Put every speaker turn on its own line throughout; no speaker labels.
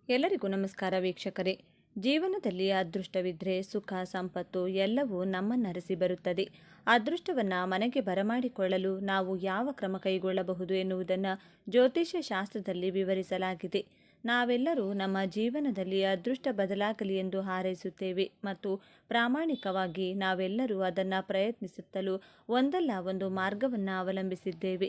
ಎಲ್ಲರಿಗೂ ನಮಸ್ಕಾರ ವೀಕ್ಷಕರೇ. ಜೀವನದಲ್ಲಿ ಅದೃಷ್ಟವಿದ್ದರೆ ಸುಖ ಸಂಪತ್ತು ಎಲ್ಲವೂ ನಮ್ಮನ್ನರಸಿ ಬರುತ್ತದೆ. ಅದೃಷ್ಟವನ್ನು ಮನೆಗೆ ಬರಮಾಡಿಕೊಳ್ಳಲು ನಾವು ಯಾವ ಕ್ರಮ ಕೈಗೊಳ್ಳಬಹುದು ಎನ್ನುವುದನ್ನು ಜ್ಯೋತಿಷ್ಯ ಶಾಸ್ತ್ರದಲ್ಲಿ ವಿವರಿಸಲಾಗಿದೆ. ನಾವೆಲ್ಲರೂ ನಮ್ಮ ಜೀವನದಲ್ಲಿ ಅದೃಷ್ಟ ಬದಲಾಗಲಿ ಎಂದು ಹಾರೈಸುತ್ತೇವೆ ಮತ್ತು ಪ್ರಾಮಾಣಿಕವಾಗಿ ನಾವೆಲ್ಲರೂ ಅದನ್ನು ಪ್ರಯತ್ನಿಸುತ್ತಲೂ ಒಂದಲ್ಲ ಒಂದು ಮಾರ್ಗವನ್ನು ಅವಲಂಬಿಸಿದ್ದೇವೆ.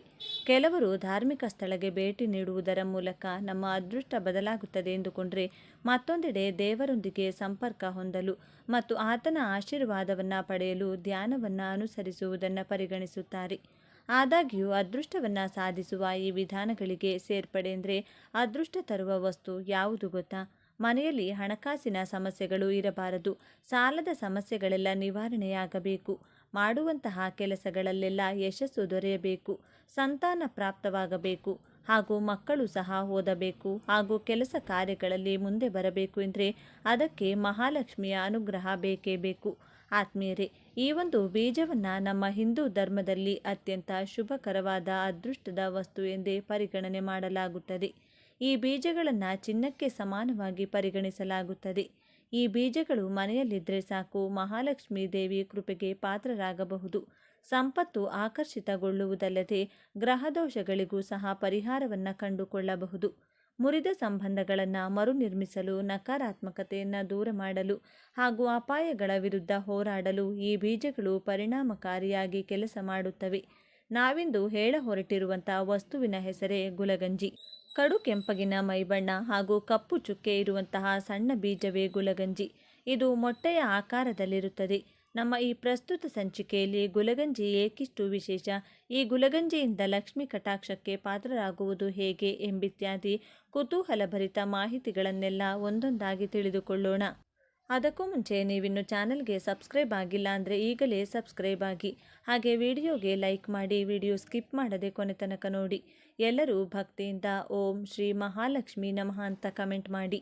ಕೆಲವರು ಧಾರ್ಮಿಕ ಸ್ಥಳಕ್ಕೆ ಭೇಟಿ ನೀಡುವುದರ ಮೂಲಕ ನಮ್ಮ ಅದೃಷ್ಟ ಬದಲಾಗುತ್ತದೆ ಎಂದುಕೊಂಡರೆ, ಮತ್ತೊಂದೆಡೆ ದೇವರೊಂದಿಗೆ ಸಂಪರ್ಕ ಹೊಂದಲು ಮತ್ತು ಆತನ ಆಶೀರ್ವಾದವನ್ನು ಪಡೆಯಲು ಧ್ಯಾನವನ್ನು ಅನುಸರಿಸುವುದನ್ನು ಪರಿಗಣಿಸುತ್ತಾರೆ. ಆದಾಗ್ಯೂ ಅದೃಷ್ಟವನ್ನು ಸಾಧಿಸುವ ಈ ವಿಧಾನಗಳಿಗೆ ಸೇರ್ಪಡೆ ಅಂದರೆ ಅದೃಷ್ಟ ತರುವ ವಸ್ತು ಯಾವುದು ಗೊತ್ತಾ? ಮನೆಯಲ್ಲಿ ಹಣಕಾಸಿನ ಸಮಸ್ಯೆಗಳು ಇರಬಾರದು. ಸಾಲದ ಸಮಸ್ಯೆಗಳೆಲ್ಲ ನಿವಾರಣೆಯಾಗಬೇಕು. ಮಾಡುವಂತಹ ಕೆಲಸಗಳಲ್ಲೆಲ್ಲ ಯಶಸ್ಸು ದೊರೆಯಬೇಕು. ಸಂತಾನ ಪ್ರಾಪ್ತವಾಗಬೇಕು ಹಾಗೂ ಮಕ್ಕಳು ಸಹ ಓದಬೇಕು ಹಾಗೂ ಕೆಲಸ ಕಾರ್ಯಗಳಲ್ಲಿ ಮುಂದೆ ಬರಬೇಕು ಎಂದರೆ ಅದಕ್ಕೆ ಮಹಾಲಕ್ಷ್ಮಿಯ ಅನುಗ್ರಹ ಬೇಕೇ ಬೇಕು. ಆತ್ಮೀಯರೇ, ಈ ಒಂದು ಬೀಜವನ್ನು ನಮ್ಮ ಹಿಂದೂ ಧರ್ಮದಲ್ಲಿ ಅತ್ಯಂತ ಶುಭಕರವಾದ ಅದೃಷ್ಟದ ವಸ್ತು ಎಂದೇ ಪರಿಗಣನೆ ಮಾಡಲಾಗುತ್ತದೆ. ಈ ಬೀಜಗಳನ್ನು ಚಿನ್ನಕ್ಕೆ ಸಮಾನವಾಗಿ ಪರಿಗಣಿಸಲಾಗುತ್ತದೆ. ಈ ಬೀಜಗಳು ಮನೆಯಲ್ಲಿದ್ದರೆ ಸಾಕು, ಮಹಾಲಕ್ಷ್ಮೀ ದೇವಿ ಕೃಪೆಗೆ ಪಾತ್ರರಾಗಬಹುದು. ಸಂಪತ್ತು ಆಕರ್ಷಿತಗೊಳ್ಳುವುದಲ್ಲದೆ ಗ್ರಹದೋಷಗಳಿಗೂ ಸಹ ಪರಿಹಾರವನ್ನು ಕಂಡುಕೊಳ್ಳಬಹುದು. ಮುರಿದ ಸಂಬಂಧಗಳನ್ನು ಮರುನಿರ್ಮಿಸಲು, ನಕಾರಾತ್ಮಕತೆಯನ್ನು ದೂರ ಮಾಡಲು ಹಾಗೂ ಅಪಾಯಗಳ ವಿರುದ್ಧ ಹೋರಾಡಲು ಈ ಬೀಜಗಳು ಪರಿಣಾಮಕಾರಿಯಾಗಿ ಕೆಲಸ ಮಾಡುತ್ತವೆ. ನಾವಿಂದು ಹೇಳ ಹೊರಟಿರುವಂಥ ವಸ್ತುವಿನ ಹೆಸರೇ ಗುಲಗಂಜಿ. ಕಡು ಕೆಂಪಗಿನ ಮೈಬಣ್ಣ ಹಾಗೂ ಕಪ್ಪು ಚುಕ್ಕೆ ಇರುವಂತಹ ಸಣ್ಣ ಬೀಜವೇ ಗುಲಗಂಜಿ. ಇದು ಮೊಟ್ಟೆಯ ಆಕಾರದಲ್ಲಿರುತ್ತದೆ. ನಮ್ಮ ಈ ಪ್ರಸ್ತುತ ಸಂಚಿಕೆಯಲ್ಲಿ ಗುಲಗಂಜಿ ಏಕಿಷ್ಟು ವಿಶೇಷ, ಈ ಗುಲಗಂಜಿಯಿಂದ ಲಕ್ಷ್ಮಿ ಕಟಾಕ್ಷಕ್ಕೆ ಪಾತ್ರರಾಗುವುದು ಹೇಗೆ ಎಂಬಿತ್ಯಾದಿ ಕುತೂಹಲಭರಿತ ಮಾಹಿತಿಗಳನ್ನೆಲ್ಲ ಒಂದೊಂದಾಗಿ ತಿಳಿದುಕೊಳ್ಳೋಣ. ಅದಕ್ಕೂ ಮುಂಚೆ ನೀವಿನ್ನು ಚಾನಲ್ಗೆ ಸಬ್ಸ್ಕ್ರೈಬ್ ಆಗಿಲ್ಲ ಅಂದರೆ ಈಗಲೇ ಸಬ್ಸ್ಕ್ರೈಬ್ ಆಗಿ, ಹಾಗೆ ವಿಡಿಯೋಗೆ ಲೈಕ್ ಮಾಡಿ, ವಿಡಿಯೋ ಸ್ಕಿಪ್ ಮಾಡದೆ ಕೊನೆ ತನಕ ನೋಡಿ. ಎಲ್ಲರೂ ಭಕ್ತಿಯಿಂದ ಓಂ ಶ್ರೀ ಮಹಾಲಕ್ಷ್ಮಿ ನಮಃ ಅಂತ ಕಮೆಂಟ್ ಮಾಡಿ.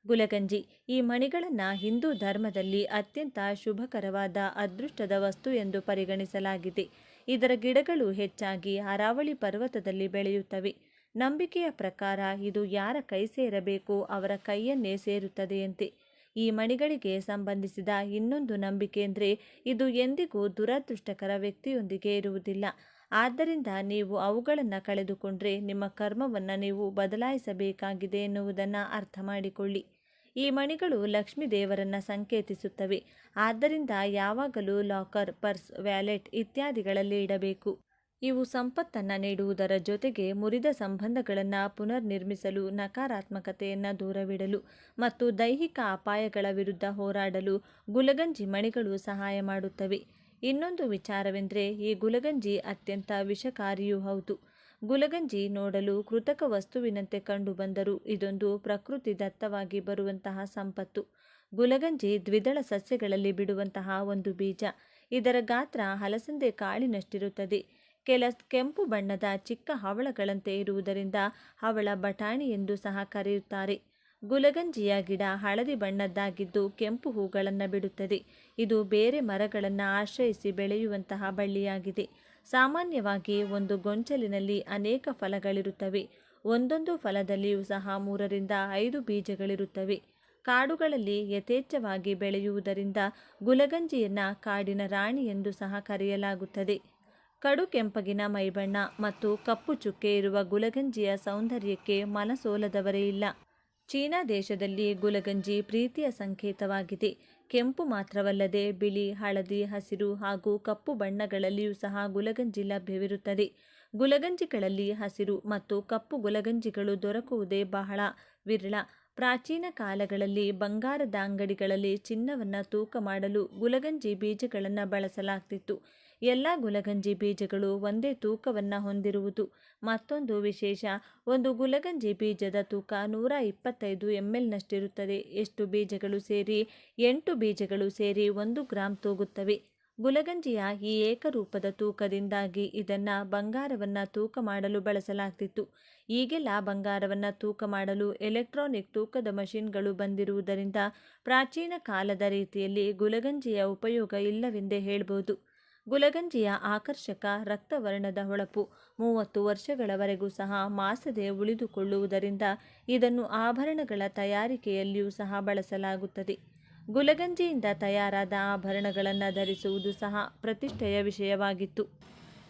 ಗುಲಗಂಜಿ ಈ ಮಣಿಗಳನ್ನು ಹಿಂದೂ ಧರ್ಮದಲ್ಲಿ ಅತ್ಯಂತ ಶುಭಕರವಾದ ಅದೃಷ್ಟದ ವಸ್ತು ಎಂದು ಪರಿಗಣಿಸಲಾಗಿದೆ. ಇದರ ಗಿಡಗಳು ಹೆಚ್ಚಾಗಿ ಅರಾವಳಿ ಪರ್ವತದಲ್ಲಿ ಬೆಳೆಯುತ್ತವೆ. ನಂಬಿಕೆಯ ಪ್ರಕಾರ ಇದು ಯಾರ ಕೈ ಸೇರಬೇಕೋ ಅವರ ಕೈಯನ್ನೇ ಸೇರುತ್ತದೆಯಂತೆ. ಈ ಮಣಿಗಳಿಗೆ ಸಂಬಂಧಿಸಿದ ಇನ್ನೊಂದು ನಂಬಿಕೆ ಅಂದರೆ ಇದು ಎಂದಿಗೂ ದುರದೃಷ್ಟಕರ ವ್ಯಕ್ತಿಯೊಂದಿಗೆ ಇರುವುದಿಲ್ಲ. ಆದ್ದರಿಂದ ನೀವು ಅವುಗಳನ್ನು ಕಳೆದುಕೊಂಡ್ರೆ ನಿಮ್ಮ ಕರ್ಮವನ್ನು ನೀವು ಬದಲಾಯಿಸಬೇಕಾಗಿದೆ ಎನ್ನುವುದನ್ನು ಅರ್ಥ ಮಾಡಿಕೊಳ್ಳಿ. ಈ ಮಣಿಗಳು ಲಕ್ಷ್ಮೀ ದೇವರನ್ನು ಸಂಕೇತಿಸುತ್ತವೆ. ಆದ್ದರಿಂದ ಯಾವಾಗಲೂ ಲಾಕರ್, ಪರ್ಸ್, ವ್ಯಾಲೆಟ್ ಇತ್ಯಾದಿಗಳಲ್ಲಿ ಇಡಬೇಕು. ಇವು ಸಂಪತ್ತನ್ನು ನೀಡುವುದರ ಜೊತೆಗೆ ಮುರಿದ ಸಂಬಂಧಗಳನ್ನು ಪುನರ್ನಿರ್ಮಿಸಲು, ನಕಾರಾತ್ಮಕತೆಯನ್ನು ದೂರವಿಡಲು ಮತ್ತು ದೈಹಿಕ ಅಪಾಯಗಳ ವಿರುದ್ಧ ಹೋರಾಡಲು ಗುಲಗಂಜಿ ಮಣಿಗಳು ಸಹಾಯ ಮಾಡುತ್ತವೆ. ಇನ್ನೊಂದು ವಿಚಾರವೆಂದರೆ ಈ ಗುಲಗಂಜಿ ಅತ್ಯಂತ ವಿಷಕಾರಿಯೂ ಹೌದು. ಗುಲಗಂಜಿ ನೋಡಲು ಕೃತಕ ವಸ್ತುವಿನಂತೆ ಕಂಡುಬಂದರೂ ಇದೊಂದು ಪ್ರಕೃತಿ ದತ್ತವಾಗಿ ಬರುವಂತಹ ಸಂಪತ್ತು. ಗುಲಗಂಜಿ ದ್ವಿದಳ ಸಸ್ಯಗಳಲ್ಲಿ ಬಿಡುವಂತಹ ಒಂದು ಬೀಜ. ಇದರ ಗಾತ್ರ ಹಲಸಂದೆ ಕಾಳಿನಷ್ಟಿರುತ್ತದೆ. ಕೆಂಪು ಬಣ್ಣದ ಚಿಕ್ಕ ಹವಳಗಳಂತೆ ಇರುವುದರಿಂದ ಹವಳ ಬಟಾಣಿ ಎಂದು ಸಹ ಕರೆಯುತ್ತಾರೆ. ಗುಲಗಂಜಿಯ ಗಿಡ ಹಳದಿ ಬಣ್ಣದ್ದಾಗಿದ್ದು ಕೆಂಪು ಹೂಗಳನ್ನು ಬಿಡುತ್ತದೆ. ಇದು ಬೇರೆ ಮರಗಳನ್ನು ಆಶ್ರಯಿಸಿ ಬೆಳೆಯುವಂತಹ ಬಳ್ಳಿಯಾಗಿದೆ. ಸಾಮಾನ್ಯವಾಗಿ ಒಂದು ಗೊಂಚಲಿನಲ್ಲಿ ಅನೇಕ ಫಲಗಳಿರುತ್ತವೆ. ಒಂದೊಂದು ಫಲದಲ್ಲಿಯೂ ಸಹ 3ರಿಂದ 5 ಬೀಜಗಳಿರುತ್ತವೆ. ಕಾಡುಗಳಲ್ಲಿ ಯಥೇಚ್ಛವಾಗಿ ಬೆಳೆಯುವುದರಿಂದ ಗುಲಗಂಜಿಯನ್ನು ಕಾಡಿನ ರಾಣಿ ಎಂದು ಸಹ ಕರೆಯಲಾಗುತ್ತದೆ. ಕಡು ಕೆಂಪಗಿನ ಮೈಬಣ್ಣ ಮತ್ತು ಕಪ್ಪು ಚುಕ್ಕೆ ಇರುವ ಗುಲಗಂಜಿಯ ಸೌಂದರ್ಯಕ್ಕೆ ಮನಸೋಲದವರೇ ಇಲ್ಲ. ಚೀನಾ ದೇಶದಲ್ಲಿ ಗುಲಗಂಜಿ ಪ್ರೀತಿಯ ಸಂಕೇತವಾಗಿದೆ. ಕೆಂಪು ಮಾತ್ರವಲ್ಲದೆ ಬಿಳಿ, ಹಳದಿ, ಹಸಿರು ಹಾಗೂ ಕಪ್ಪು ಬಣ್ಣಗಳಲ್ಲಿಯೂ ಸಹ ಗುಲಗಂಜಿ ಲಭ್ಯವಿರುತ್ತದೆ. ಗುಲಗಂಜಿಗಳಲ್ಲಿ ಹಸಿರು ಮತ್ತು ಕಪ್ಪು ಗುಲಗಂಜಿಗಳು ದೊರಕುವುದೇ ಬಹಳ ವಿರಳ. ಪ್ರಾಚೀನ ಕಾಲಗಳಲ್ಲಿ ಬಂಗಾರದ ಅಂಗಡಿಗಳಲ್ಲಿ ಚಿನ್ನವನ್ನು ತೂಕ ಮಾಡಲು ಗುಲಗಂಜಿ ಬೀಜಗಳನ್ನು ಬಳಸಲಾಗ್ತಿತ್ತು. ಎಲ್ಲ ಗುಲಗಂಜಿ ಬೀಜಗಳು ಒಂದೇ ತೂಕವನ್ನು ಹೊಂದಿರುವುದು ಮತ್ತೊಂದು ವಿಶೇಷ. ಒಂದು ಗುಲಗಂಜಿ ಬೀಜದ ತೂಕ 125 ml ಎಷ್ಟು ಬೀಜಗಳು ಸೇರಿ 8 ಬೀಜಗಳು ಸೇರಿ 1 ಗ್ರಾಂ ತೂಗುತ್ತವೆ. ಗುಲಗಂಜಿಯ ಈ ಏಕರೂಪದ ತೂಕದಿಂದಾಗಿ ಇದನ್ನು ಬಂಗಾರವನ್ನು ತೂಕ ಮಾಡಲು ಬಳಸಲಾಗ್ತಿತ್ತು. ಈಗೆಲ್ಲ ಬಂಗಾರವನ್ನು ತೂಕ ಮಾಡಲು ಎಲೆಕ್ಟ್ರಾನಿಕ್ ತೂಕದ ಮಷಿನ್ಗಳು ಬಂದಿರುವುದರಿಂದ ಪ್ರಾಚೀನ ಕಾಲದ ರೀತಿಯಲ್ಲಿ ಗುಲಗಂಜಿಯ ಉಪಯೋಗ ಇಲ್ಲವೆಂದೇ ಹೇಳ್ಬೋದು. ಗುಲಗಂಜಿಯ ಆಕರ್ಷಕ ರಕ್ತವರ್ಣದ ಹೊಳಪು 30 ವರ್ಷಗಳವರೆಗೂ ಸಹ ಮಾಸದೆ ಉಳಿದುಕೊಳ್ಳುವುದರಿಂದ ಇದನ್ನು ಆಭರಣಗಳ ತಯಾರಿಕೆಯಲ್ಲಿಯೂ ಸಹ ಬಳಸಲಾಗುತ್ತದೆ. ಗುಲಗಂಜಿಯಿಂದ ತಯಾರಾದ ಆಭರಣಗಳನ್ನು ಧರಿಸುವುದು ಸಹ ಪ್ರತಿಷ್ಠೆಯ ವಿಷಯವಾಗಿತ್ತು.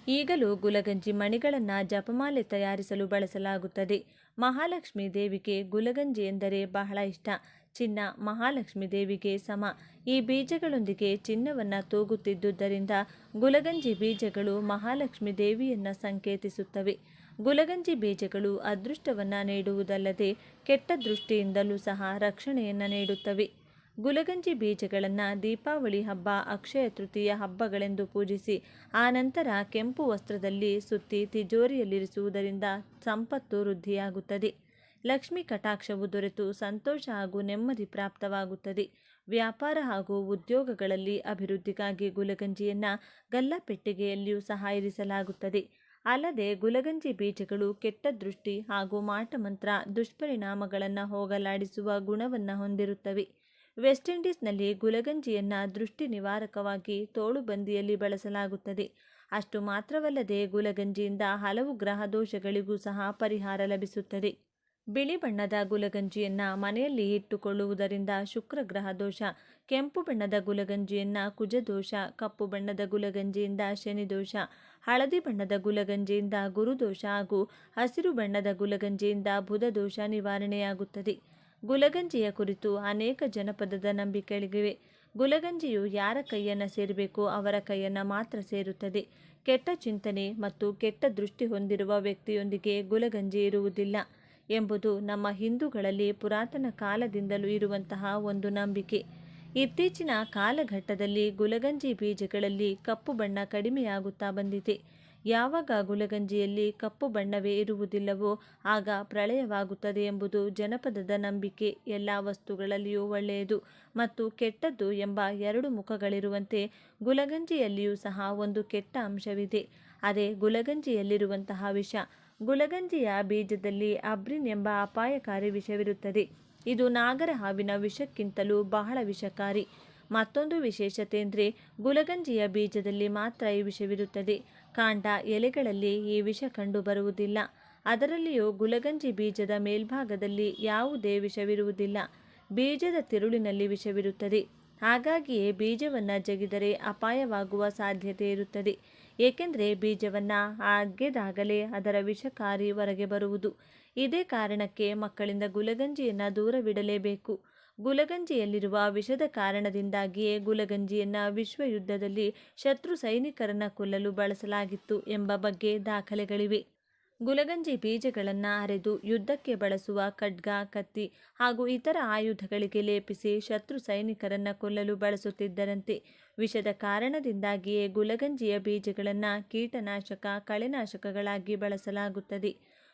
ಈಗಲೂ ಗುಲಗಂಜಿ ಮಣಿಗಳನ್ನು ಜಪಮಾಲೆ ತಯಾರಿಸಲು ಬಳಸಲಾಗುತ್ತದೆ. ಮಹಾಲಕ್ಷ್ಮೀ ದೇವಿಗೆ ಗುಲಗಂಜಿ ಎಂದರೆ ಬಹಳ ಇಷ್ಟ. ಚಿನ್ನ ಮಹಾಲಕ್ಷ್ಮೀ ದೇವಿಗೆ ಸಮ. ಈ ಬೀಜಗಳೊಂದಿಗೆ ಚಿನ್ನವನ್ನು ತೂಗುತ್ತಿದ್ದುದರಿಂದ ಗುಲಗಂಜಿ ಬೀಜಗಳು ಮಹಾಲಕ್ಷ್ಮೀ ದೇವಿಯನ್ನು ಸಂಕೇತಿಸುತ್ತವೆ. ಗುಲಗಂಜಿ ಬೀಜಗಳು ಅದೃಷ್ಟವನ್ನು ನೀಡುವುದಲ್ಲದೆ ಕೆಟ್ಟ ದೃಷ್ಟಿಯಿಂದಲೂ ಸಹ ರಕ್ಷಣೆಯನ್ನು ನೀಡುತ್ತವೆ. ಗುಲಗಂಜಿ ಬೀಜಗಳನ್ನು ದೀಪಾವಳಿ ಹಬ್ಬ, ಅಕ್ಷಯ ತೃತೀಯ ಹಬ್ಬಗಳೆಂದು ಪೂಜಿಸಿ ಆನಂತರ ಕೆಂಪು ವಸ್ತ್ರದಲ್ಲಿ ಸುತ್ತಿ ತಿಜೋರಿಯಲ್ಲಿರಿಸುವುದರಿಂದ ಸಂಪತ್ತು ವೃದ್ಧಿಯಾಗುತ್ತದೆ. ಲಕ್ಷ್ಮೀ ಕಟಾಕ್ಷವು ದೊರೆತು ಸಂತೋಷ ಹಾಗೂ ನೆಮ್ಮದಿ ಪ್ರಾಪ್ತವಾಗುತ್ತದೆ. ವ್ಯಾಪಾರ ಹಾಗೂ ಉದ್ಯೋಗಗಳಲ್ಲಿ ಅಭಿವೃದ್ಧಿಗಾಗಿ ಗುಲಗಂಜಿಯನ್ನು ಗಲ್ಲಪೆಟ್ಟಿಗೆಯಲ್ಲಿಯೂ ಸಹ ಇರಿಸಲಾಗುತ್ತದೆ. ಅಲ್ಲದೆ ಗುಲಗಂಜಿ ಬೀಜಗಳು ಕೆಟ್ಟ ದೃಷ್ಟಿ ಹಾಗೂ ಮಾಟಮಂತ್ರ ದುಷ್ಪರಿಣಾಮಗಳನ್ನು ಹೋಗಲಾಡಿಸುವ ಗುಣವನ್ನು ಹೊಂದಿರುತ್ತವೆ. ವೆಸ್ಟ್ ಇಂಡೀಸ್ನಲ್ಲಿ ಗುಲಗಂಜಿಯನ್ನು ದೃಷ್ಟಿ ನಿವಾರಕವಾಗಿ ತೋಳುಬಂದಿಯಲ್ಲಿ ಬಳಸಲಾಗುತ್ತದೆ. ಅಷ್ಟು ಮಾತ್ರವಲ್ಲದೆ ಗುಲಗಂಜಿಯಿಂದ ಹಲವು ಗ್ರಹ ದೋಷಗಳಿಗೂ ಸಹ ಪರಿಹಾರ ಲಭಿಸುತ್ತದೆ. ಬಿಳಿ ಬಣ್ಣದ ಗುಲಗಂಜಿಯನ್ನು ಮನೆಯಲ್ಲಿ ಇಟ್ಟುಕೊಳ್ಳುವುದರಿಂದ ಶುಕ್ರ ಗ್ರಹ ದೋಷ, ಕೆಂಪು ಬಣ್ಣದ ಗುಲಗಂಜಿಯನ್ನು ಕುಜದೋಷ, ಕಪ್ಪು ಬಣ್ಣದ ಗುಲಗಂಜಿಯಿಂದ ಶನಿ ದೋಷ, ಹಳದಿ ಬಣ್ಣದ ಗುಲಗಂಜಿಯಿಂದ ಗುರುದೋಷ ಹಾಗೂ ಹಸಿರು ಬಣ್ಣದ ಗುಲಗಂಜಿಯಿಂದ ಬುಧ ದೋಷ ನಿವಾರಣೆಯಾಗುತ್ತದೆ. ಗುಲಗಂಜಿಯ ಕುರಿತು ಅನೇಕ ಜನಪದದ ನಂಬಿಕೆಗಳಿವೆ. ಗುಲಗಂಜಿಯು ಯಾರ ಕೈಯನ್ನು ಸೇರಬೇಕೋ ಅವರ ಕೈಯನ್ನು ಮಾತ್ರ ಸೇರುತ್ತದೆ. ಕೆಟ್ಟ ಚಿಂತನೆ ಮತ್ತು ಕೆಟ್ಟ ದೃಷ್ಟಿ ಹೊಂದಿರುವ ವ್ಯಕ್ತಿಯೊಂದಿಗೆ ಗುಲಗಂಜಿ ಇರುವುದಿಲ್ಲ ಎಂಬುದು ನಮ್ಮ ಹಿಂದೂಗಳಲ್ಲಿ ಪುರಾತನ ಕಾಲದಿಂದಲೂ ಇರುವಂತಹ ಒಂದು ನಂಬಿಕೆ. ಇತ್ತೀಚಿನ ಕಾಲಘಟ್ಟದಲ್ಲಿ ಗುಲಗಂಜಿ ಬೀಜಗಳಲ್ಲಿ ಕಪ್ಪು ಬಣ್ಣ ಕಡಿಮೆಯಾಗುತ್ತಾ ಬಂದಿದೆ. ಯಾವಾಗ ಗುಲಗಂಜಿಯಲ್ಲಿ ಕಪ್ಪು ಬಣ್ಣವೇ ಇರುವುದಿಲ್ಲವೋ ಆಗ ಪ್ರಳಯವಾಗುತ್ತದೆ ಎಂಬುದು ಜನಪದದ ನಂಬಿಕೆ. ಎಲ್ಲ ವಸ್ತುಗಳಲ್ಲಿಯೂ ಒಳ್ಳೆಯದು ಮತ್ತು ಕೆಟ್ಟದ್ದು ಎಂಬ ಎರಡು ಮುಖಗಳಿರುವಂತೆ ಗುಲಗಂಜಿಯಲ್ಲಿಯೂ ಸಹ ಒಂದು ಕೆಟ್ಟ ಅಂಶವಿದೆ. ಅದೇ ಗುಲಗಂಜಿಯಲ್ಲಿರುವಂತಹ ವಿಷ. ಗುಲಗಂಜಿಯ ಬೀಜದಲ್ಲಿ ಅಬ್ರಿನ್ ಎಂಬ ಅಪಾಯಕಾರಿ ವಿಷವಿರುತ್ತದೆ. ಇದು ನಾಗರ ಹಾವಿನ ವಿಷಕ್ಕಿಂತಲೂ ಬಹಳ ವಿಷಕಾರಿ. ಮತ್ತೊಂದು ವಿಶೇಷತೆ ಎಂದರೆ ಗುಲಗಂಜಿಯ ಬೀಜದಲ್ಲಿ ಮಾತ್ರ ಈ ವಿಷವಿರುತ್ತದೆ. ಕಾಂಡ, ಎಲೆಗಳಲ್ಲಿ ಈ ವಿಷ ಕಂಡು ಬರುವುದಿಲ್ಲ. ಅದರಲ್ಲಿಯೂ ಗುಲಗಂಜಿ ಬೀಜದ ಮೇಲ್ಭಾಗದಲ್ಲಿ ಯಾವುದೇ ವಿಷವಿರುವುದಿಲ್ಲ. ಬೀಜದ ತಿರುಳಿನಲ್ಲಿ ವಿಷವಿರುತ್ತದೆ. ಹಾಗಾಗಿಯೇ ಬೀಜವನ್ನು ಜಗಿದರೆ ಅಪಾಯವಾಗುವ ಸಾಧ್ಯತೆ ಇರುತ್ತದೆ. ಏಕೆಂದರೆ ಬೀಜವನ್ನು ಅಗೆದಾಗಲೇ ಅದರ ವಿಷಕಾರಿ ಹೊರಗೆ ಬರುವುದು. ಇದೇ ಕಾರಣಕ್ಕೆ ಮಕ್ಕಳಿಂದ ಗುಲಗಂಜಿಯನ್ನು ದೂರವಿಡಲೇಬೇಕು. ಗುಲಗಂಜಿಯಲ್ಲಿರುವ ವಿಷದ ಕಾರಣದಿಂದಾಗಿಯೇ ಗುಲಗಂಜಿಯನ್ನು ವಿಶ್ವಯುದ್ಧದಲ್ಲಿ ಶತ್ರು ಸೈನಿಕರನ್ನು ಕೊಲ್ಲಲು ಬಳಸಲಾಗಿತ್ತು ಎಂಬ ಬಗ್ಗೆ ದಾಖಲೆಗಳಿವೆ. ಗುಲಗಂಜಿ ಬೀಜಗಳನ್ನು ಅರೆದು ಯುದ್ಧಕ್ಕೆ ಬಳಸುವ ಖಡ್ಗ, ಕತ್ತಿ ಹಾಗೂ ಇತರ ಆಯುಧಗಳಿಗೆ ಲೇಪಿಸಿ ಶತ್ರು ಸೈನಿಕರನ್ನು ಕೊಲ್ಲಲು ಬಳಸುತ್ತಿದ್ದರಂತೆ. ವಿಷದ ಕಾರಣದಿಂದಾಗಿಯೇ ಗುಲಗಂಜಿಯ ಬೀಜಗಳನ್ನು ಕೀಟನಾಶಕ, ಕಳೆನಾಶಕಗಳಾಗಿ ಬಳಸಲಾಗುತ್ತದೆ.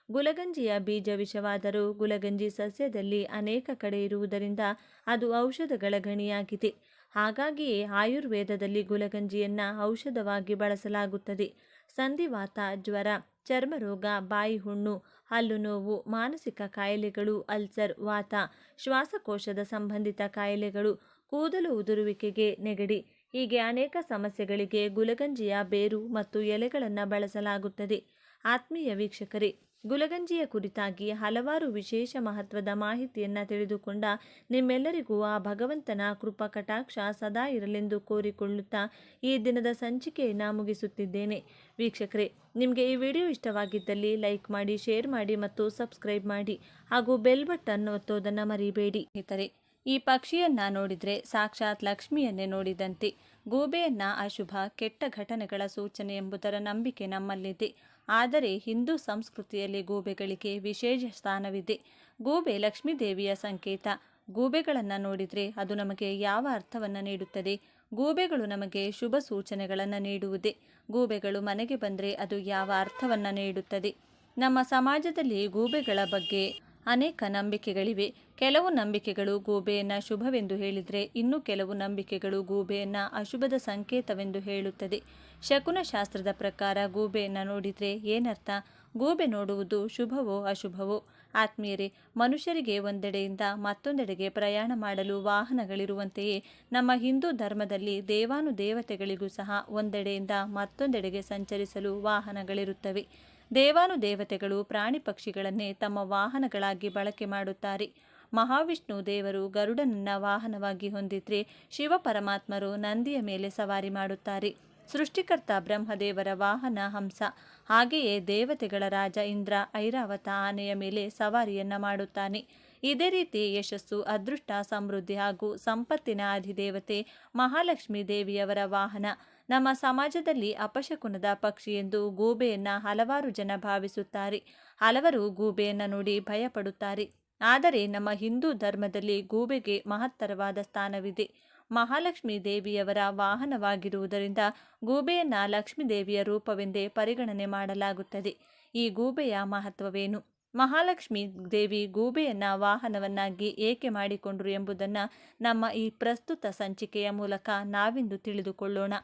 ಗುಲಗಂಜಿಯ ಬೀಜ ವಿಷವಾದರೂ ಗುಲಗಂಜಿ ಸಸ್ಯದಲ್ಲಿ ಅನೇಕ ಕಡೆ ಇರುವುದರಿಂದ ಅದು ಔಷಧಗಳ ಗಣಿಯಾಗಿದೆ. ಹಾಗಾಗಿಯೇ ಆಯುರ್ವೇದದಲ್ಲಿ ಗುಲಗಂಜಿಯನ್ನು ಔಷಧವಾಗಿ ಬಳಸಲಾಗುತ್ತದೆ. ಸಂಧಿವಾತ, ಜ್ವರ, ಚರ್ಮರೋಗ, ಬಾಯಿ ಹುಣ್ಣು, ಹಲ್ಲು ನೋವು, ಮಾನಸಿಕ ಕಾಯಿಲೆಗಳು, ಅಲ್ಸರ್, ವಾತ, ಶ್ವಾಸಕೋಶದ ಸಂಬಂಧಿತ ಕಾಯಿಲೆಗಳು, ಕೂದಲು ಉದುರುವಿಕೆಗೆ, ನೆಗಡಿ ಹೀಗೆ ಅನೇಕ ಸಮಸ್ಯೆಗಳಿಗೆ ಗುಲಗಂಜಿಯ ಬೇರು ಮತ್ತು ಎಲೆಗಳನ್ನು ಬಳಸಲಾಗುತ್ತದೆ. ಆತ್ಮೀಯ ವೀಕ್ಷಕರೇ, ಗುಲಗಂಜಿಯ ಕುರಿತಾಗಿ ಹಲವಾರು ವಿಶೇಷ ಮಹತ್ವದ ಮಾಹಿತಿಯನ್ನು ತಿಳಿದುಕೊಂಡ ನಿಮ್ಮೆಲ್ಲರಿಗೂ ಆ ಭಗವಂತನ ಕೃಪಾ ಕಟಾಕ್ಷ ಸದಾ ಇರಲೆಂದು ಕೋರಿಕೊಳ್ಳುತ್ತಾ ಈ ದಿನದ ಸಂಚಿಕೆಯನ್ನು ಮುಗಿಸುತ್ತಿದ್ದೇನೆ. ವೀಕ್ಷಕರೇ, ನಿಮಗೆ ಈ ವಿಡಿಯೋ ಇಷ್ಟವಾಗಿದ್ದಲ್ಲಿ ಲೈಕ್ ಮಾಡಿ, ಶೇರ್ ಮಾಡಿ ಮತ್ತು ಸಬ್ಸ್ಕ್ರೈಬ್ ಮಾಡಿ ಹಾಗೂ ಬೆಲ್ ಬಟನ್ ಒತ್ತೋದನ್ನು ಮರಿಬೇಡಿ. ಸ್ನೇಹಿತರೆ, ಈ ಪಕ್ಷಿಯನ್ನು ನೋಡಿದರೆ ಸಾಕ್ಷಾತ್ ಲಕ್ಷ್ಮಿಯನ್ನೇ ನೋಡಿದಂತೆ. ಗೂಬೆಯನ್ನು ಅಶುಭ, ಕೆಟ್ಟ ಘಟನೆಗಳ ಸೂಚನೆ ಎಂಬುದರ ನಂಬಿಕೆ ನಮ್ಮಲ್ಲಿದೆ. ಆದರೆ ಹಿಂದೂ ಸಂಸ್ಕೃತಿಯಲ್ಲಿ ಗೂಬೆಗಳಿಗೆ ವಿಶೇಷ ಸ್ಥಾನವಿದೆ. ಗೂಬೆ ಲಕ್ಷ್ಮೀ ದೇವಿಯ ಸಂಕೇತ. ಗೂಬೆಗಳನ್ನು ನೋಡಿದರೆ ಅದು ನಮಗೆ ಯಾವ ಅರ್ಥವನ್ನು ನೀಡುತ್ತದೆ? ಗೂಬೆಗಳು ನಮಗೆ ಶುಭ ಸೂಚನೆಗಳನ್ನು ನೀಡುವುದೇ? ಗೂಬೆಗಳು ಮನೆಗೆ ಬಂದರೆ ಅದು ಯಾವ ಅರ್ಥವನ್ನು ನೀಡುತ್ತದೆ? ನಮ್ಮ ಸಮಾಜದಲ್ಲಿ ಗೂಬೆಗಳ ಬಗ್ಗೆ ಅನೇಕ ನಂಬಿಕೆಗಳಿವೆ. ಕೆಲವು ನಂಬಿಕೆಗಳು ಗೂಬೆಯನ್ನು ಶುಭವೆಂದು ಹೇಳಿದರೆ ಇನ್ನು ಕೆಲವು ನಂಬಿಕೆಗಳು ಗೂಬೆಯನ್ನು ಅಶುಭದ ಸಂಕೇತವೆಂದು ಹೇಳುತ್ತದೆ. ಶಕುನಶಾಸ್ತ್ರದ ಪ್ರಕಾರ ಗೂಬೆಯನ್ನು ನೋಡಿದರೆ ಏನರ್ಥ? ಗೂಬೆ ನೋಡುವುದು ಶುಭವೋ ಅಶುಭವೋ? ಆತ್ಮೀಯರೇ, ಮನುಷ್ಯರಿಗೆ ಒಂದೆಡೆಯಿಂದ ಮತ್ತೊಂದೆಡೆಗೆ ಪ್ರಯಾಣ ಮಾಡಲು ವಾಹನಗಳಿರುವಂತೆಯೇ ನಮ್ಮ ಹಿಂದೂ ಧರ್ಮದಲ್ಲಿ ದೇವಾನುದೇವತೆಗಳಿಗೂ ಸಹ ಒಂದೆಡೆಯಿಂದ ಮತ್ತೊಂದೆಡೆಗೆ ಸಂಚರಿಸಲು ವಾಹನಗಳಿರುತ್ತವೆ. ದೇವಾನುದೇವತೆಗಳು ಪ್ರಾಣಿ ಪಕ್ಷಿಗಳನ್ನೇ ತಮ್ಮ ವಾಹನಗಳಾಗಿ ಬಳಕೆ ಮಾಡುತ್ತಾರೆ. ಮಹಾವಿಷ್ಣು ದೇವರು ಗರುಡನನ್ನ ವಾಹನವಾಗಿ ಹೊಂದಿದ್ರೆ, ಶಿವ ಪರಮಾತ್ಮರು ನಂದಿಯ ಮೇಲೆ ಸವಾರಿ ಮಾಡುತ್ತಾರೆ. ಸೃಷ್ಟಿಕರ್ತ ಬ್ರಹ್ಮದೇವರ ವಾಹನ ಹಂಸ. ಹಾಗೆಯೇ ದೇವತೆಗಳ ರಾಜ ಇಂದ್ರ ಐರಾವತ ಆನೆಯ ಮೇಲೆ ಸವಾರಿಯನ್ನ ಮಾಡುತ್ತಾನೆ. ಇದೇ ರೀತಿ ಯಶಸ್ಸು, ಅದೃಷ್ಟ, ಸಮೃದ್ಧಿ ಹಾಗೂ ಸಂಪತ್ತಿನ ಅಧಿದೇವತೆ ಮಹಾಲಕ್ಷ್ಮೀ ದೇವಿಯವರ ವಾಹನ. ನಮ್ಮ ಸಮಾಜದಲ್ಲಿ ಅಪಶಕುನದ ಪಕ್ಷಿ ಎಂದು ಗೂಬೆಯನ್ನ ಹಲವಾರು ಜನ ಭಾವಿಸುತ್ತಾರೆ. ಹಲವರು ಗೂಬೆಯನ್ನ ನೋಡಿ ಭಯಪಡುತ್ತಾರೆ. ಆದರೆ ನಮ್ಮ ಹಿಂದೂ ಧರ್ಮದಲ್ಲಿ ಗೂಬೆಗೆ ಮಹತ್ತರವಾದ ಸ್ಥಾನವಿದೆ. ಮಹಾಲಕ್ಷ್ಮೀ ದೇವಿಯವರ ವಾಹನವಾಗಿರುವುದರಿಂದ ಗೂಬೆಯನ್ನ ಲಕ್ಷ್ಮೀ ದೇವಿಯ ರೂಪವೆಂದೇ ಪರಿಗಣನೆ ಮಾಡಲಾಗುತ್ತದೆ. ಈ ಗೂಬೆಯ ಮಹತ್ವವೇನು? ಮಹಾಲಕ್ಷ್ಮೀ ದೇವಿ ಗೂಬೆಯನ್ನ ವಾಹನವನ್ನಾಗಿ ಏಕೆ ಮಾಡಿಕೊಂಡ್ರು ಎಂಬುದನ್ನು ನಮ್ಮ ಈ ಪ್ರಸ್ತುತ ಸಂಚಿಕೆಯ ಮೂಲಕ ನಾವಿಂದು ತಿಳಿದುಕೊಳ್ಳೋಣ.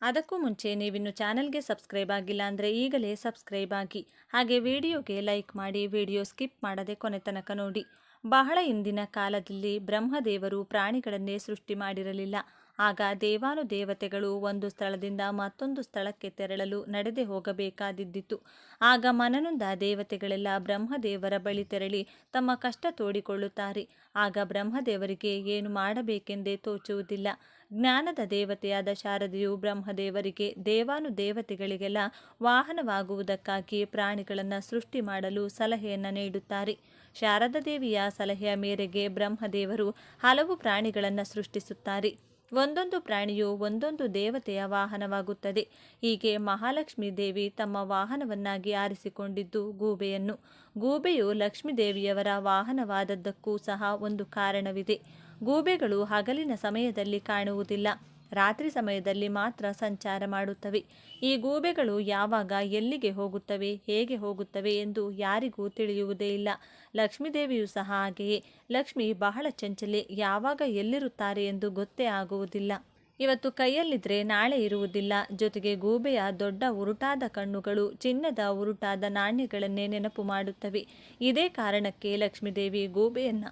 ಅದಕ್ಕೂ ಮುಂಚೆ ನೀವಿನ್ನು ಚಾನೆಲ್ಗೆ ಸಬ್ಸ್ಕ್ರೈಬ್ ಆಗಿಲ್ಲ ಅಂದರೆ ಈಗಲೇ ಸಬ್ಸ್ಕ್ರೈಬ್ ಆಗಿ, ಹಾಗೆ ವಿಡಿಯೋಗೆ ಲೈಕ್ ಮಾಡಿ, ವಿಡಿಯೋ ಸ್ಕಿಪ್ ಮಾಡದೆ ಕೊನೆ ತನಕ ನೋಡಿ. ಬಹಳ ಹಿಂದಿನ ಕಾಲದಲ್ಲಿ ಬ್ರಹ್ಮದೇವರು ಪ್ರಾಣಿಗಳನ್ನೇ ಸೃಷ್ಟಿ ಮಾಡಿರಲಿಲ್ಲ. ಆಗ ದೇವಾನುದೇವತೆಗಳು ಒಂದು ಸ್ಥಳದಿಂದ ಮತ್ತೊಂದು ಸ್ಥಳಕ್ಕೆ ತೆರಳಲು ನಡೆದೇ ಹೋಗಬೇಕಾದಿದ್ದಿತು. ಆಗ ಮನನೊಂದ ದೇವತೆಗಳೆಲ್ಲ ಬ್ರಹ್ಮದೇವರ ಬಳಿ ತೆರಳಿ ತಮ್ಮ ಕಷ್ಟ ತೋಡಿಕೊಳ್ಳುತ್ತಾರೆ. ಆಗ ಬ್ರಹ್ಮದೇವರಿಗೆ ಏನು ಮಾಡಬೇಕೆಂದೇ ತೋಚುವುದಿಲ್ಲ. ಜ್ಞಾನದ ದೇವತೆಯಾದ ಶಾರದೆಯು ಬ್ರಹ್ಮದೇವರಿಗೆ ದೇವಾನುದೇವತೆಗಳಿಗೆಲ್ಲ ವಾಹನವಾಗುವುದಕ್ಕಾಗಿ ಪ್ರಾಣಿಗಳನ್ನು ಸೃಷ್ಟಿ ಮಾಡಲು ಸಲಹೆಯನ್ನು ನೀಡುತ್ತಾರೆ. ಶಾರದಾ ದೇವಿಯ ಸಲಹೆಯ ಮೇರೆಗೆ ಬ್ರಹ್ಮದೇವರು ಹಲವು ಪ್ರಾಣಿಗಳನ್ನು ಸೃಷ್ಟಿಸುತ್ತಾರೆ. ಒಂದೊಂದು ಪ್ರಾಣಿಯು ಒಂದೊಂದು ದೇವತೆಯ ವಾಹನವಾಗುತ್ತದೆ. ಹೀಗೆ ಮಹಾಲಕ್ಷ್ಮೀ ದೇವಿ ತಮ್ಮ ವಾಹನವನ್ನಾಗಿ ಆರಿಸಿಕೊಂಡಿದ್ದು ಗೂಬೆಯನ್ನು. ಗೂಬೆಯು ಲಕ್ಷ್ಮೀ ದೇವಿಯವರ ವಾಹನವಾದದ್ದಕ್ಕೂ ಸಹ ಒಂದು ಕಾರಣವಿದೆ. ಗೂಬೆಗಳು ಹಗಲಿನ ಸಮಯದಲ್ಲಿ ಕಾಣುವುದಿಲ್ಲ, ರಾತ್ರಿ ಸಮಯದಲ್ಲಿ ಮಾತ್ರ ಸಂಚಾರ ಮಾಡುತ್ತವೆ. ಈ ಗೂಬೆಗಳು ಯಾವಾಗ ಎಲ್ಲಿಗೆ ಹೋಗುತ್ತವೆ, ಹೇಗೆ ಹೋಗುತ್ತವೆ ಎಂದು ಯಾರಿಗೂ ತಿಳಿಯುವುದೇ ಇಲ್ಲ. ಲಕ್ಷ್ಮೀದೇವಿಯೂ ಸಹ ಹಾಗೆಯೇ. ಲಕ್ಷ್ಮಿ ಬಹಳ ಚಂಚಲೆ, ಯಾವಾಗ ಎಲ್ಲಿರುತ್ತಾರೆ ಎಂದು ಗೊತ್ತೇ ಆಗುವುದಿಲ್ಲ. ಇವತ್ತು ಕೈಯಲ್ಲಿದ್ರೆ ನಾಳೆ ಇರುವುದಿಲ್ಲ. ಜೊತೆಗೆ ಗೂಬೆಯ ದೊಡ್ಡ ಉರುಟಾದ ಕಣ್ಣುಗಳು ಚಿನ್ನದ ಉರುಟಾದ ನಾಣ್ಯಗಳನ್ನೇ ನೆನಪು ಮಾಡುತ್ತವೆ. ಇದೇ ಕಾರಣಕ್ಕೆ ಲಕ್ಷ್ಮೀದೇವಿ ಗೂಬೆಯನ್ನ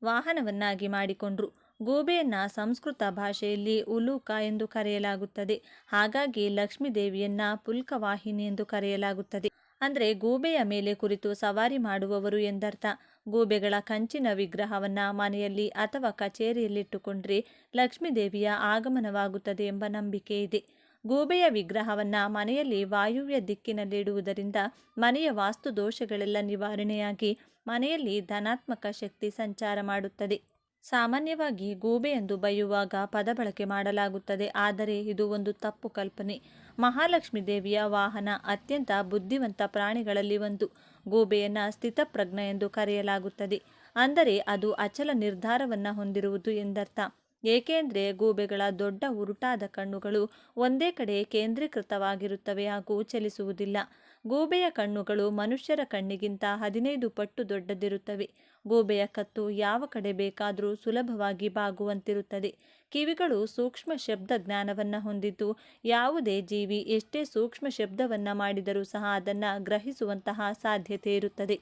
ವಾಹನವನ್ನಾಗಿ ಮಾಡಿಕೊಂಡ್ರು. ಗೂಬೆಯನ್ನ ಸಂಸ್ಕೃತ ಭಾಷೆಯಲ್ಲಿ ಉಲೂಕ ಎಂದು ಕರೆಯಲಾಗುತ್ತದೆ. ಹಾಗಾಗಿ ಲಕ್ಷ್ಮೀ ದೇವಿಯನ್ನ ಪುಲ್ಕವಾಹಿನಿ ಎಂದು ಕರೆಯಲಾಗುತ್ತದೆ. ಅಂದರೆ ಗೂಬೆಯ ಮೇಲೆ ಕುರಿತು ಸವಾರಿ ಮಾಡುವವರು ಎಂದರ್ಥ. ಗೂಬೆಗಳ ಕಂಚಿನ ವಿಗ್ರಹವನ್ನ ಮನೆಯಲ್ಲಿ ಅಥವಾ ಕಚೇರಿಯಲ್ಲಿಟ್ಟುಕೊಂಡ್ರೆ ಲಕ್ಷ್ಮೀ ದೇವಿಯ ಆಗಮನವಾಗುತ್ತದೆ ಎಂಬ ನಂಬಿಕೆ ಇದೆ. ಗೂಬೆಯ ವಿಗ್ರಹವನ್ನ ಮನೆಯಲ್ಲಿ ವಾಯುವ್ಯ ದಿಕ್ಕಿನಲ್ಲಿಡುವುದರಿಂದ ಮನೆಯ ವಾಸ್ತು ದೋಷಗಳೆಲ್ಲ ನಿವಾರಣೆಯಾಗಿ ಮನೆಯಲ್ಲಿ ಧನಾತ್ಮಕ ಶಕ್ತಿ ಸಂಚಾರ ಮಾಡುತ್ತದೆ. ಸಾಮಾನ್ಯವಾಗಿ ಗೂಬೆ ಎಂದು ಬೈಯುವಾಗ ಪದ ಬಳಕೆ ಮಾಡಲಾಗುತ್ತದೆ, ಆದರೆ ಇದು ಒಂದು ತಪ್ಪು ಕಲ್ಪನೆ. ಮಹಾಲಕ್ಷ್ಮೀ ದೇವಿಯ ವಾಹನ ಅತ್ಯಂತ ಬುದ್ಧಿವಂತ ಪ್ರಾಣಿಗಳಲ್ಲಿ ಒಂದು. ಗೂಬೆಯನ್ನು ಸ್ಥಿತಪ್ರಜ್ಞ ಎಂದು ಕರೆಯಲಾಗುತ್ತದೆ. ಅಂದರೆ ಅದು ಅಚಲ ನಿರ್ಧಾರವನ್ನು ಹೊಂದಿರುವುದು ಎಂದರ್ಥ. ಏಕೆಂದರೆ ಗೂಬೆಗಳ ದೊಡ್ಡ ಉರುಟಾದ ಕಣ್ಣುಗಳು ಒಂದೇ ಕಡೆ ಕೇಂದ್ರೀಕೃತವಾಗಿರುತ್ತವೆ ಹಾಗೂ ಚಲಿಸುವುದಿಲ್ಲ. ಗೂಬೆಯ ಕಣ್ಣುಗಳು ಮನುಷ್ಯರ ಕಣ್ಣಿಗಿಂತ 15 ಪಟ್ಟು ದೊಡ್ಡದಿರುತ್ತವೆ. ಗೂಬೆಯ ಕತ್ತು ಯಾವ ಕಡೆ ಬೇಕಾದರೂ ಸುಲಭವಾಗಿ ಬಾಗುವಂತಿರುತ್ತದೆ. ಕಿವಿಗಳು ಸೂಕ್ಷ್ಮ ಶಬ್ದ ಜ್ಞಾನವನ್ನು ಹೊಂದಿದ್ದು ಯಾವುದೇ ಜೀವಿ ಎಷ್ಟೇ ಸೂಕ್ಷ್ಮ ಶಬ್ದವನ್ನು ಮಾಡಿದರೂ ಸಹ ಅದನ್ನು ಗ್ರಹಿಸುವಂತಹ ಸಾಧ್ಯತೆ ಇರುತ್ತದೆ.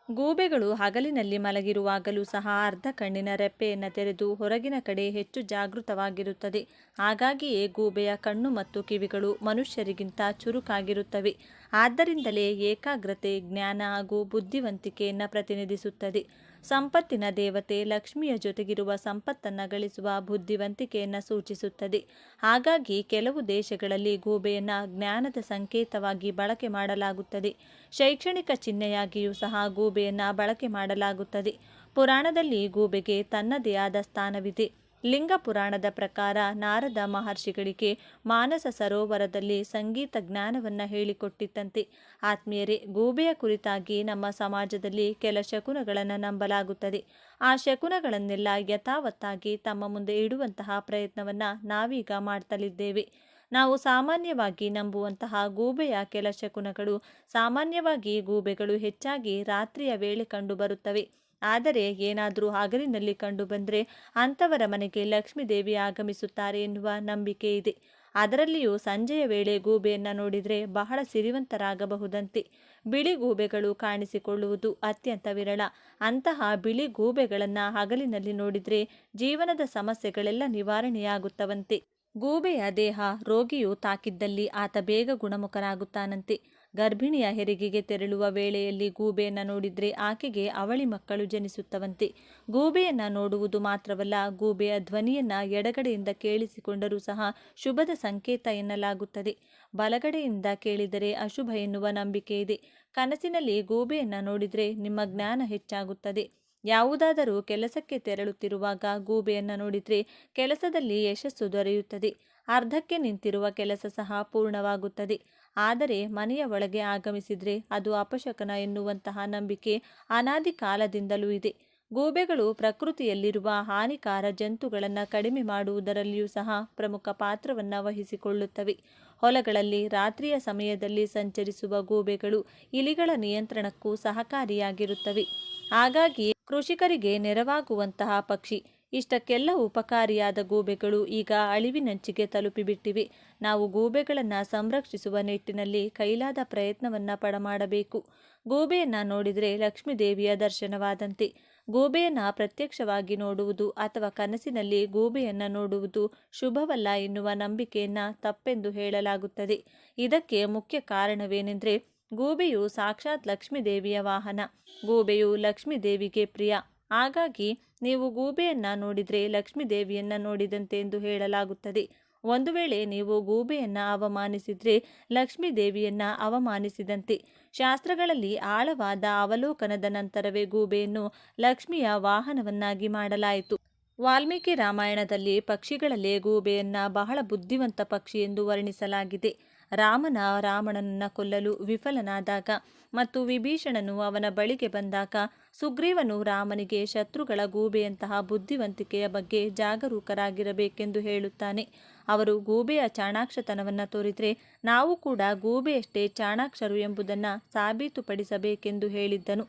ಗೂಬೆಗಳು ಹಗಲಿನಲ್ಲಿ ಮಲಗಿರುವಾಗಲೂ ಸಹ ಅರ್ಧ ಕಣ್ಣಿನ ರೆಪ್ಪೆಯನ್ನು ತೆರೆದು ಹೊರಗಿನ ಕಡೆ ಹೆಚ್ಚು ಜಾಗೃತವಾಗಿರುತ್ತದೆ. ಹಾಗಾಗಿಯೇ ಗೂಬೆಯ ಕಣ್ಣು ಮತ್ತು ಕಿವಿಗಳು ಮನುಷ್ಯರಿಗಿಂತ ಚುರುಕಾಗಿರುತ್ತವೆ. ಆದ್ದರಿಂದಲೇ ಏಕಾಗ್ರತೆ, ಜ್ಞಾನ ಹಾಗೂ ಬುದ್ಧಿವಂತಿಕೆಯನ್ನು ಪ್ರತಿನಿಧಿಸುತ್ತದೆ. ಸಂಪತ್ತಿನ ದೇವತೆ ಲಕ್ಷ್ಮಿಯ ಜೊತೆಗಿರುವ ಸಂಪತ್ತನ್ನು ಗಳಿಸುವ ಬುದ್ಧಿವಂತಿಕೆಯನ್ನು ಸೂಚಿಸುತ್ತದೆ. ಹಾಗಾಗಿ ಕೆಲವು ದೇಶಗಳಲ್ಲಿ ಗೂಬೆಯನ್ನು ಜ್ಞಾನದ ಸಂಕೇತವಾಗಿ ಬಳಕೆ ಮಾಡಲಾಗುತ್ತದೆ. ಶೈಕ್ಷಣಿಕ ಚಿಹ್ನೆಯಾಗಿಯೂ ಸಹ ಗೂಬೆಯನ್ನು ಬಳಕೆ ಮಾಡಲಾಗುತ್ತದೆ. ಪುರಾಣದಲ್ಲಿ ಗೂಬೆಗೆ ತನ್ನದೇ ಆದ ಸ್ಥಾನವಿದೆ. ಲಿಂಗ ಪುರಾಣದ ಪ್ರಕಾರ ನಾರದ ಮಹರ್ಷಿಗಳಿಗೆ ಮಾನಸ ಸರೋವರದಲ್ಲಿ ಸಂಗೀತ ಜ್ಞಾನವನ್ನು ಹೇಳಿಕೊಟ್ಟಿತ್ತಂತೆ. ಆತ್ಮೀಯರೇ, ಗೂಬೆಯ ಕುರಿತಾಗಿ ನಮ್ಮ ಸಮಾಜದಲ್ಲಿ ಕೆಲ ಶಕುನಗಳನ್ನು ನಂಬಲಾಗುತ್ತದೆ. ಆ ಶಕುನಗಳನ್ನೆಲ್ಲ ಯಥಾವತ್ತಾಗಿ ತಮ್ಮ ಮುಂದೆ ಇಡುವಂತಹ ಪ್ರಯತ್ನವನ್ನು ನಾವೀಗ ಮಾಡ್ತಲಿದ್ದೇವೆ. ನಾವು ಸಾಮಾನ್ಯವಾಗಿ ನಂಬುವಂತಹ ಗೂಬೆಯ ಕೆಲ ಶಕುನಗಳು. ಸಾಮಾನ್ಯವಾಗಿ ಗೂಬೆಗಳು ಹೆಚ್ಚಾಗಿ ರಾತ್ರಿಯ ವೇಳೆ ಕಂಡುಬರುತ್ತವೆ. ಆದರೆ ಏನಾದರೂ ಹಗಲಿನಲ್ಲಿ ಕಂಡುಬಂದರೆ ಅಂಥವರ ಮನೆಗೆ ಲಕ್ಷ್ಮೀ ದೇವಿ ಆಗಮಿಸುತ್ತಾರೆ ಎನ್ನುವ ನಂಬಿಕೆ ಇದೆ. ಅದರಲ್ಲಿಯೂ ಸಂಜೆಯ ವೇಳೆ ಗೂಬೆಯನ್ನು ನೋಡಿದರೆ ಬಹಳ ಸಿರಿವಂತರಾಗಬಹುದಂತೆ. ಬಿಳಿ ಗೂಬೆಗಳು ಕಾಣಿಸಿಕೊಳ್ಳುವುದು ಅತ್ಯಂತ ವಿರಳ. ಅಂತಹ ಬಿಳಿ ಗೂಬೆಗಳನ್ನು ಹಗಲಿನಲ್ಲಿ ನೋಡಿದರೆ ಜೀವನದ ಸಮಸ್ಯೆಗಳೆಲ್ಲ ನಿವಾರಣೆಯಾಗುತ್ತವಂತೆ. ಗೂಬೆಯ ದೇಹ ರೋಗಿಯು ತಾಕಿದ್ದಲ್ಲಿ ಆತ ಬೇಗ ಗುಣಮುಖನಾಗುತ್ತಾನಂತೆ. ಗರ್ಭಿಣಿಯ ಹೆರಿಗೆಗೆ ತೆರಳುವ ವೇಳೆಯಲ್ಲಿ ಗೂಬೆಯನ್ನು ನೋಡಿದರೆ ಆಕೆಗೆ ಅವಳಿ ಮಕ್ಕಳು ಜನಿಸುತ್ತವಂತೆ. ಗೂಬೆಯನ್ನು ನೋಡುವುದು ಮಾತ್ರವಲ್ಲ, ಗೂಬೆಯ ಧ್ವನಿಯನ್ನು ಎಡಗಡೆಯಿಂದ ಕೇಳಿಸಿಕೊಂಡರೂ ಸಹ ಶುಭದ ಸಂಕೇತ ಎನ್ನಲಾಗುತ್ತದೆ. ಬಲಗಡೆಯಿಂದ ಕೇಳಿದರೆ ಅಶುಭ ಎನ್ನುವ ನಂಬಿಕೆ ಇದೆ. ಕನಸಿನಲ್ಲಿ ಗೂಬೆಯನ್ನು ನೋಡಿದರೆ ನಿಮ್ಮ ಜ್ಞಾನ ಹೆಚ್ಚಾಗುತ್ತದೆ. ಯಾವುದಾದರೂ ಕೆಲಸಕ್ಕೆ ತೆರಳುತ್ತಿರುವಾಗ ಗೂಬೆಯನ್ನು ನೋಡಿದರೆ ಕೆಲಸದಲ್ಲಿ ಯಶಸ್ಸು ದೊರೆಯುತ್ತದೆ. ಅರ್ಧಕ್ಕೆ ನಿಂತಿರುವ ಕೆಲಸ ಸಹ ಪೂರ್ಣವಾಗುತ್ತದೆ. ಆದರೆ ಮನೆಯ ಒಳಗೆ ಆಗಮಿಸಿದರೆ ಅದು ಅಪಶಕನ ಎನ್ನುವಂತಹ ನಂಬಿಕೆ ಅನಾದಿ ಕಾಲದಿಂದಲೂ ಇದೆ. ಗೂಬೆಗಳು ಪ್ರಕೃತಿಯಲ್ಲಿರುವ ಹಾನಿಕಾರ ಜಂತುಗಳನ್ನು ಕಡಿಮೆ ಮಾಡುವುದರಲ್ಲಿಯೂ ಸಹ ಪ್ರಮುಖ ಪಾತ್ರವನ್ನು ವಹಿಸಿಕೊಳ್ಳುತ್ತವೆ. ಹೊಲಗಳಲ್ಲಿ ರಾತ್ರಿಯ ಸಮಯದಲ್ಲಿ ಸಂಚರಿಸುವ ಗೂಬೆಗಳು ಇಲಿಗಳ ನಿಯಂತ್ರಣಕ್ಕೂ ಸಹಕಾರಿಯಾಗಿರುತ್ತವೆ. ಹಾಗಾಗಿ ಕೃಷಿಕರಿಗೆ ನೆರವಾಗುವಂತಹ ಪಕ್ಷಿ. ಇಷ್ಟಕ್ಕೆಲ್ಲ ಉಪಕಾರಿಯಾದ ಗೂಬೆಗಳು ಈಗ ಅಳಿವಿನಂಚಿಗೆ ತಲುಪಿಬಿಟ್ಟಿವೆ. ನಾವು ಗೂಬೆಗಳನ್ನು ಸಂರಕ್ಷಿಸುವ ನಿಟ್ಟಿನಲ್ಲಿ ಕೈಲಾದ ಪ್ರಯತ್ನವನ್ನು ಪಡಮಾಡಬೇಕು. ಗೂಬೆಯನ್ನು ನೋಡಿದರೆ ಲಕ್ಷ್ಮೀ ದೇವಿಯ ದರ್ಶನವಾದಂತೆ. ಗೂಬೆಯನ್ನು ಪ್ರತ್ಯಕ್ಷವಾಗಿ ನೋಡುವುದು ಅಥವಾ ಕನಸಿನಲ್ಲಿ ಗೂಬೆಯನ್ನು ನೋಡುವುದು ಶುಭವಲ್ಲ ಎನ್ನುವ ನಂಬಿಕೆಯನ್ನು ತಪ್ಪೆಂದು ಹೇಳಲಾಗುತ್ತದೆ. ಇದಕ್ಕೆ ಮುಖ್ಯ ಕಾರಣವೇನೆಂದರೆ, ಗೂಬೆಯು ಸಾಕ್ಷಾತ್ ಲಕ್ಷ್ಮೀ ದೇವಿಯ ವಾಹನ. ಗೂಬೆಯು ಲಕ್ಷ್ಮೀ ದೇವಿಗೆ ಪ್ರಿಯ. ಹಾಗಾಗಿ ನೀವು ಗೂಬೆಯನ್ನು ನೋಡಿದರೆ ಲಕ್ಷ್ಮೀ ದೇವಿಯನ್ನು ನೋಡಿದಂತೆ ಎಂದು ಹೇಳಲಾಗುತ್ತದೆ. ಒಂದು ವೇಳೆ ನೀವು ಗೂಬೆಯನ್ನು ಅವಮಾನಿಸಿದರೆ ಲಕ್ಷ್ಮೀ ದೇವಿಯನ್ನು ಅವಮಾನಿಸಿದಂತೆ. ಶಾಸ್ತ್ರಗಳಲ್ಲಿ ಆಳವಾದ ಅವಲೋಕನದ ನಂತರವೇ ಗೂಬೆಯನ್ನು ಲಕ್ಷ್ಮಿಯ ವಾಹನವನ್ನಾಗಿ ಮಾಡಲಾಯಿತು. ವಾಲ್ಮೀಕಿ ರಾಮಾಯಣದಲ್ಲಿ ಪಕ್ಷಿಗಳಲ್ಲೇ ಗೂಬೆಯನ್ನು ಬಹಳ ಬುದ್ಧಿವಂತ ಪಕ್ಷಿ ಎಂದು ವರ್ಣಿಸಲಾಗಿದೆ. ರಾವಣನನ್ನು ಕೊಲ್ಲಲು ವಿಫಲನಾದಾಗ ಮತ್ತು ವಿಭೀಷಣನು ಅವನ ಬಳಿಗೆ ಬಂದಾಗ ಸುಗ್ರೀವನು ರಾಮನಿಗೆ ಶತ್ರುಗಳ ಗೂಬೆಯಂತಹ ಬುದ್ಧಿವಂತಿಕೆಯ ಬಗ್ಗೆ ಜಾಗರೂಕರಾಗಿರಬೇಕೆಂದು ಹೇಳುತ್ತಾನೆ. ಅವರು ಗೂಬೆಯ ಚಾಣಾಕ್ಷತನವನ್ನು ತೋರಿದರೆ ನಾವು ಕೂಡ ಗೂಬೆಯಷ್ಟೇ ಚಾಣಾಕ್ಷರು ಎಂಬುದನ್ನು ಸಾಬೀತುಪಡಿಸಬೇಕೆಂದು ಹೇಳಿದ್ದನು.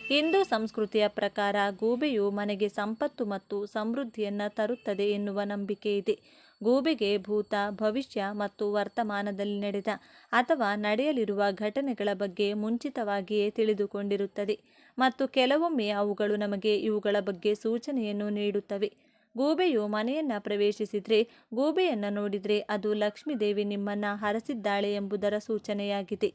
ಹಿಂದೂ ಸಂಸ್ಕೃತಿಯ ಪ್ರಕಾರ ಗೂಬೆಯು ಮನೆಗೆ ಸಂಪತ್ತು ಮತ್ತು ಸಮೃದ್ಧಿಯನ್ನು ತರುತ್ತದೆ ಎನ್ನುವ ನಂಬಿಕೆ ಇದೆ. ಗೂಬೆಗೆ ಭೂತ, ಭವಿಷ್ಯ ಮತ್ತು ವರ್ತಮಾನದಲ್ಲಿ ನಡೆದ ಅಥವಾ ನಡೆಯಲಿರುವ ಘಟನೆಗಳ ಬಗ್ಗೆ ಮುಂಚಿತವಾಗಿಯೇ ತಿಳಿದುಕೊಂಡಿರುತ್ತದೆ ಮತ್ತು ಕೆಲವೊಮ್ಮೆ ಅವುಗಳು ನಮಗೆ ಇವುಗಳ ಬಗ್ಗೆ ಸೂಚನೆಯನ್ನು ನೀಡುತ್ತವೆ. ಗೂಬೆಯು ಮನೆಯನ್ನು ಪ್ರವೇಶಿಸಿದರೆ, ಗೂಬೆಯನ್ನು ನೋಡಿದರೆ ಅದು ಲಕ್ಷ್ಮೀ ದೇವಿ ನಿಮ್ಮನ್ನು ಹರಸಿದ್ದಾಳೆ ಎಂಬುದರ ಸೂಚನೆಯಾಗಿದೆ.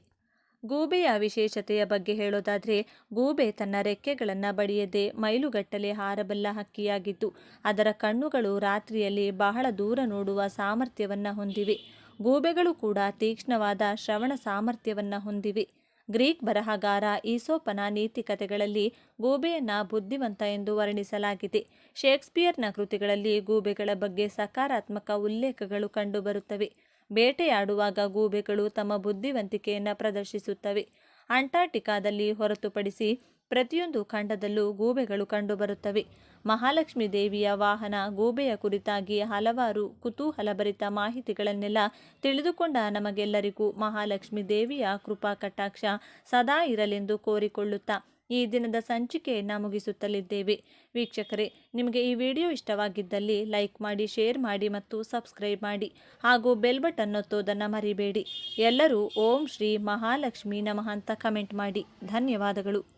ಗೂಬೆಯ ವಿಶೇಷತೆಯ ಬಗ್ಗೆ ಹೇಳೋದಾದರೆ, ಗೂಬೆ ತನ್ನ ರೆಕ್ಕೆಗಳನ್ನು ಬಡಿಯದೆ ಮೈಲುಗಟ್ಟಲೆ ಹಾರಬಲ್ಲ ಹಕ್ಕಿಯಾಗಿದ್ದು, ಅದರ ಕಣ್ಣುಗಳು ರಾತ್ರಿಯಲ್ಲಿ ಬಹಳ ದೂರ ನೋಡುವ ಸಾಮರ್ಥ್ಯವನ್ನು ಹೊಂದಿವೆ. ಗೂಬೆಗಳು ಕೂಡ ತೀಕ್ಷ್ಣವಾದ ಶ್ರವಣ ಸಾಮರ್ಥ್ಯವನ್ನು ಹೊಂದಿವೆ. ಗ್ರೀಕ್ ಬರಹಗಾರ ಈಸೋಪನ ನೀತಿಕಥೆಗಳಲ್ಲಿ ಗೂಬೆಯನ್ನು ಬುದ್ಧಿವಂತ ಎಂದು ವರ್ಣಿಸಲಾಗಿದೆ. ಶೇಕ್ಸ್ಪಿಯರ್ನ ಕೃತಿಗಳಲ್ಲಿ ಗೂಬೆಗಳ ಬಗ್ಗೆ ಸಕಾರಾತ್ಮಕ ಉಲ್ಲೇಖಗಳು ಕಂಡುಬರುತ್ತವೆ. ಬೇಟೆಯಾಡುವಾಗ ಗೂಬೆಗಳು ತಮ್ಮ ಬುದ್ಧಿವಂತಿಕೆಯನ್ನು ಪ್ರದರ್ಶಿಸುತ್ತವೆ. ಅಂಟಾರ್ಟಿಕಾದಲ್ಲಿ ಹೊರತುಪಡಿಸಿ ಪ್ರತಿಯೊಂದು ಖಂಡದಲ್ಲೂ ಗೂಬೆಗಳು ಕಂಡುಬರುತ್ತವೆ. ಮಹಾಲಕ್ಷ್ಮೀ ದೇವಿಯ ವಾಹನ ಗೂಬೆಯ ಕುರಿತಾಗಿ ಹಲವಾರು ಕುತೂಹಲಭರಿತ ಮಾಹಿತಿಗಳನ್ನೆಲ್ಲ ತಿಳಿದುಕೊಂಡ ನಮಗೆಲ್ಲರಿಗೂ ಮಹಾಲಕ್ಷ್ಮೀ ದೇವಿಯ ಕೃಪಾ ಕಟಾಕ್ಷ ಸದಾ ಇರಲೆಂದು ಕೋರಿಕೊಳ್ಳುತ್ತಾ ಈ ದಿನದ ಸಂಚಿಕೆಯನ್ನು ಮುಗಿಸುತ್ತಲಿದ್ದೇವೆ. ವೀಕ್ಷಕರೇ, ನಿಮಗೆ ಈ ವಿಡಿಯೋ ಇಷ್ಟವಾಗಿದ್ದಲ್ಲಿ ಲೈಕ್ ಮಾಡಿ, ಶೇರ್ ಮಾಡಿ ಮತ್ತು ಸಬ್ಸ್ಕ್ರೈಬ್ ಮಾಡಿ ಹಾಗೂ ಬೆಲ್ ಬಟನ್ ಒತ್ತೋದನ್ನು ಮರಿಬೇಡಿ. ಎಲ್ಲರೂ ಓಂ ಶ್ರೀ ಮಹಾಲಕ್ಷ್ಮೀ ನಮಃ ಅಂತ ಕಮೆಂಟ್ ಮಾಡಿ. ಧನ್ಯವಾದಗಳು.